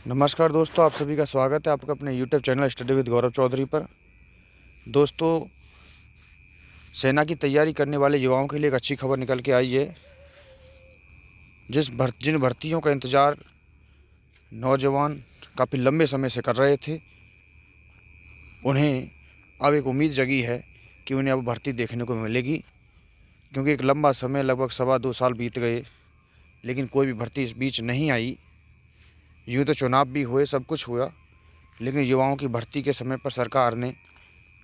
नमस्कार दोस्तों, आप सभी का स्वागत है आपका अपने YouTube चैनल स्टडी विद गौरव चौधरी पर। दोस्तों, सेना की तैयारी करने वाले युवाओं के लिए एक अच्छी खबर निकल के आई है। जिन भर्तियों का इंतज़ार नौजवान काफ़ी लंबे समय से कर रहे थे, उन्हें अब एक उम्मीद जगी है कि उन्हें अब भर्ती देखने को मिलेगी। क्योंकि एक लंबा समय लगभग 2.25 साल बीत गए, लेकिन कोई भी भर्ती इस बीच नहीं आई। यूँ तो चुनाव भी हुए, सब कुछ हुआ, लेकिन युवाओं की भर्ती के समय पर सरकार ने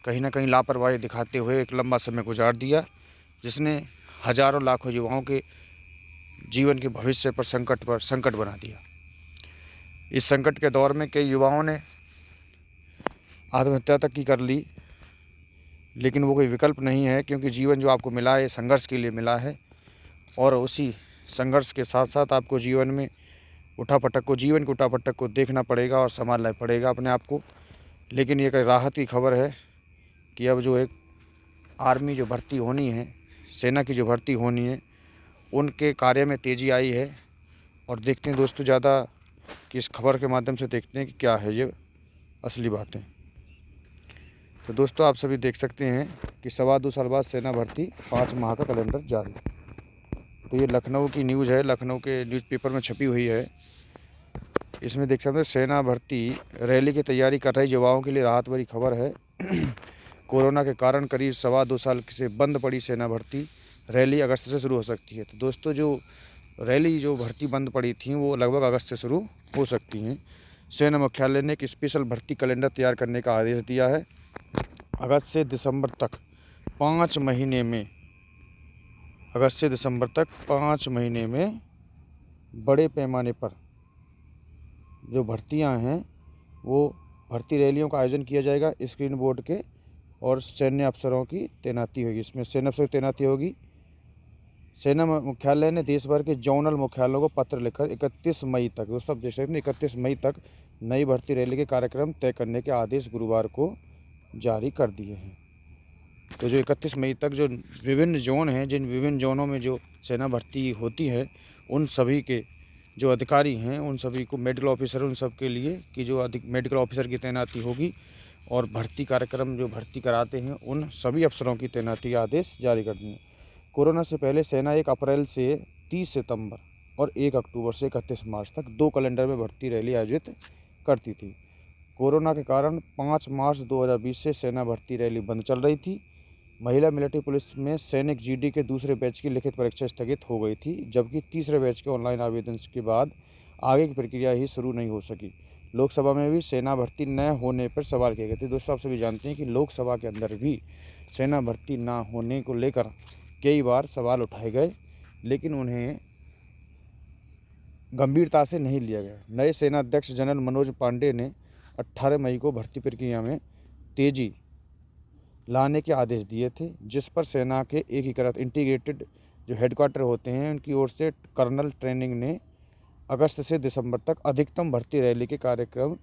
कहीं ना कहीं लापरवाही दिखाते हुए एक लंबा समय गुजार दिया, जिसने हज़ारों लाखों युवाओं के जीवन के भविष्य पर संकट बना दिया। इस संकट के दौर में कई युवाओं ने आत्महत्या तक की कर ली, लेकिन वो कोई विकल्प नहीं है, क्योंकि जीवन जो आपको मिला है संघर्ष के लिए मिला है। और उसी संघर्ष के साथ साथ आपको जीवन के उठापटक को देखना पड़ेगा और संभालना पड़ेगा अपने आप को। लेकिन ये एक राहत की खबर है कि अब जो एक आर्मी जो भर्ती होनी है, सेना की जो भर्ती होनी है, उनके कार्य में तेज़ी आई है। और देखते हैं दोस्तों, ज़्यादा कि इस खबर के माध्यम से देखते हैं कि क्या है ये असली बातें। तो दोस्तों, आप सभी देख सकते हैं कि 2.25 साल बाद सेना भर्ती 5 माह का कैलेंडर जारी। तो ये लखनऊ की न्यूज़ है, लखनऊ के न्यूज़पेपर में छपी हुई है। इसमें देख सकते हैं सेना भर्ती रैली की तैयारी कर रहे युवाओं के लिए राहत भरी खबर है। कोरोना के कारण करीब 2.25 साल से बंद पड़ी सेना भर्ती रैली अगस्त से शुरू हो सकती है। तो दोस्तों, जो भर्ती बंद पड़ी थी वो लगभग अगस्त से शुरू हो सकती हैं। सेना मुख्यालय ने एक स्पेशल भर्ती कैलेंडर तैयार करने का आदेश दिया है। अगस्त से दिसंबर तक 5 महीने में बड़े पैमाने पर जो भर्तियां हैं वो भर्ती रैलियों का आयोजन किया जाएगा। स्क्रीन बोर्ड के और सैन्य अफसरों की तैनाती होगी। इसमें सैन्य अफसरों की तैनाती होगी। सेना मुख्यालय ने देश भर के जोनल मुख्यालयों को पत्र लिखकर 31 मई तक, दोस्तों आप देख सकते हैं 31 मई तक नई भर्ती रैली के कार्यक्रम तय करने के आदेश गुरुवार को जारी कर दिए हैं। तो जो 31 मई तक जो विभिन्न जोन हैं, जिन विभिन्न जोनों में जो सेना भर्ती होती है, उन सभी के जो अधिकारी हैं, उन सभी को मेडिकल ऑफिसर, उन सब के लिए कि जो अधिक मेडिकल ऑफिसर की तैनाती होगी। और भर्ती कार्यक्रम जो भर्ती कराते हैं, उन सभी अफसरों की तैनाती के आदेश जारी कर दिए। कोरोना से पहले सेना 1 अप्रैल से 30 सितंबर और 1 अक्टूबर से 31 मार्च तक 2 कैलेंडर में भर्ती रैली आयोजित करती थी। कोरोना के कारण 5 मार्च 2020 से सेना भर्ती रैली बंद चल रही थी। महिला मिलिट्री पुलिस में सैनिक जीडी के दूसरे बैच की लिखित परीक्षा स्थगित हो गई थी, जबकि तीसरे बैच के ऑनलाइन आवेदन के बाद आगे की प्रक्रिया ही शुरू नहीं हो सकी। लोकसभा में भी सेना भर्ती न होने पर सवाल किए गए थे। दोस्तों, आप सभी जानते हैं कि लोकसभा के अंदर भी सेना भर्ती ना होने को लेकर कई बार सवाल उठाए गए, लेकिन उन्हें गंभीरता से नहीं लिया गया। नए सेना अध्यक्ष जनरल मनोज पांडे ने 18 मई को भर्ती प्रक्रिया में तेजी लाने के आदेश दिए थे, जिस पर सेना के एकीकृत इंटीग्रेटेड जो हेडक्वार्टर होते हैं उनकी ओर से कर्नल ट्रेनिंग ने अगस्त से दिसंबर तक अधिकतम भर्ती रैली के कार्यक्रम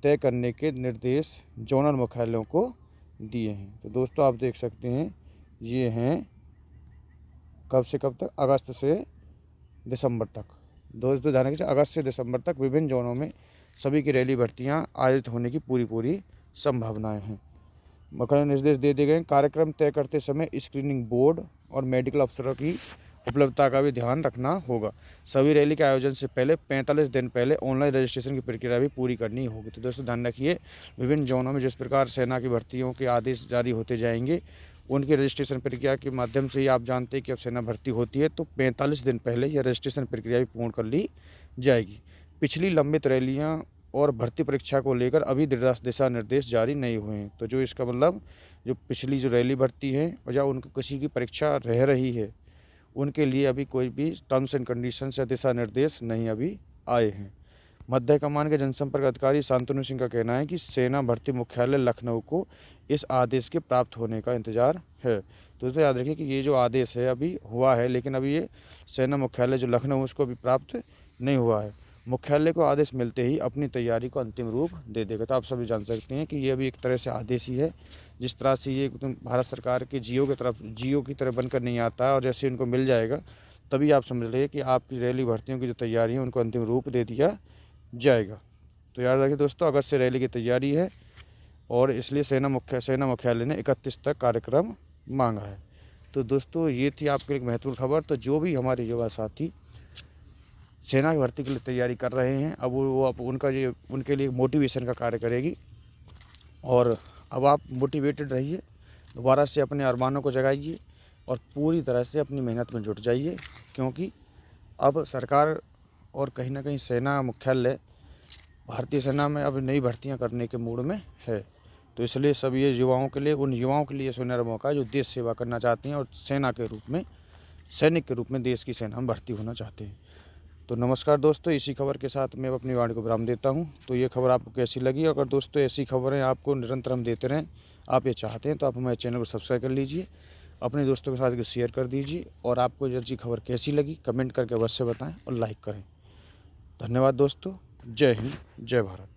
तय करने के निर्देश जोनल मुख्यालयों को दिए हैं। तो दोस्तों, आप देख सकते हैं ये हैं कब से कब तक, अगस्त से दिसंबर तक। दोस्तों ध्यान रखिए, अगस्त से दिसंबर तक विभिन्न जोनों में सभी की रैली भर्तियां आयोजित होने की पूरी संभावनाएं हैं। मुख्य निर्देश दे दिए गए। कार्यक्रम तय करते समय स्क्रीनिंग बोर्ड और मेडिकल अफसरों की उपलब्धता का भी ध्यान रखना होगा। सभी रैली के आयोजन से पहले 45 दिन पहले ऑनलाइन रजिस्ट्रेशन की प्रक्रिया भी पूरी करनी होगी। तो दोस्तों ध्यान रखिए, विभिन्न जोनों में जिस प्रकार सेना की भर्तियों के आदेश जारी होते जाएंगे, उनकी रजिस्ट्रेशन प्रक्रिया के माध्यम से ही आप जानते हैं कि अब सेना भर्ती होती है तो 45 दिन पहले यह रजिस्ट्रेशन प्रक्रिया भी पूर्ण कर ली जाएगी। पिछली लंबित रैलियाँ और भर्ती परीक्षा को लेकर अभी दिशा निर्देश जारी नहीं हुए हैं। तो जो इसका मतलब जो पिछली जो रैली भर्ती है और या उनको किसी की परीक्षा रह रही है, उनके लिए अभी कोई भी टर्म्स एंड कंडीशंस या दिशा निर्देश नहीं अभी आए हैं। मध्य कमान के जनसंपर्क अधिकारी शांतनु सिंह का कहना है कि सेना भर्ती मुख्यालय लखनऊ को इस आदेश के प्राप्त होने का इंतजार है। तो दोस्तों याद रखिए कि ये जो आदेश है अभी हुआ है, लेकिन अभी ये सेना मुख्यालय जो लखनऊ उसको अभी प्राप्त नहीं हुआ है। मुख्यालय को आदेश मिलते ही अपनी तैयारी को अंतिम रूप दे देगा। तो आप सभी जान सकते हैं कि ये अभी एक तरह से आदेश ही है। जिस तरह से ये भारत सरकार के जियो की तरह बनकर नहीं आता है, और जैसे इनको मिल जाएगा तभी आप समझ लीजिए कि आपकी रैली भर्तियों की जो तैयारी है उनको अंतिम रूप दे दिया जाएगा। तो याद रखिए दोस्तों, अगस्त से रैली की तैयारी है और इसलिए सेना मुख्यालय ने 31 तक कार्यक्रम मांगा है। तो दोस्तों ये थी आपके लिए एक महत्वपूर्ण खबर। तो जो भी हमारे युवा साथी सेना की भर्ती के लिए तैयारी कर रहे हैं, अब वो उनके लिए मोटिवेशन का कार्य करेगी। और अब आप मोटिवेटेड रहिए, दोबारा से अपने अरमानों को जगाइए और पूरी तरह से अपनी मेहनत में जुट जाइए, क्योंकि अब सरकार और कहीं ना कहीं सेना मुख्यालय भारतीय सेना में अब नई भर्तियां करने के मूड में है। तो इसलिए सब ये युवाओं के लिए, उन युवाओं के लिए सुनहरा मौका है जो देश सेवा करना चाहते हैं और सैनिक के रूप में देश की सेना में भर्ती होना चाहते हैं। तो नमस्कार दोस्तों, इसी खबर के साथ मैं अपनी वाणी को विराम देता हूं। तो ये खबर आपको कैसी लगी? अगर दोस्तों ऐसी खबरें आपको निरंतर हम देते रहें, आप ये चाहते हैं, तो आप हमारे चैनल को सब्सक्राइब कर लीजिए, अपने दोस्तों के साथ इसे शेयर कर दीजिए और आपको ये खबर कैसी लगी कमेंट करके अवश्य बताएं और लाइक करें। धन्यवाद दोस्तों। जय हिंद, जय भारत।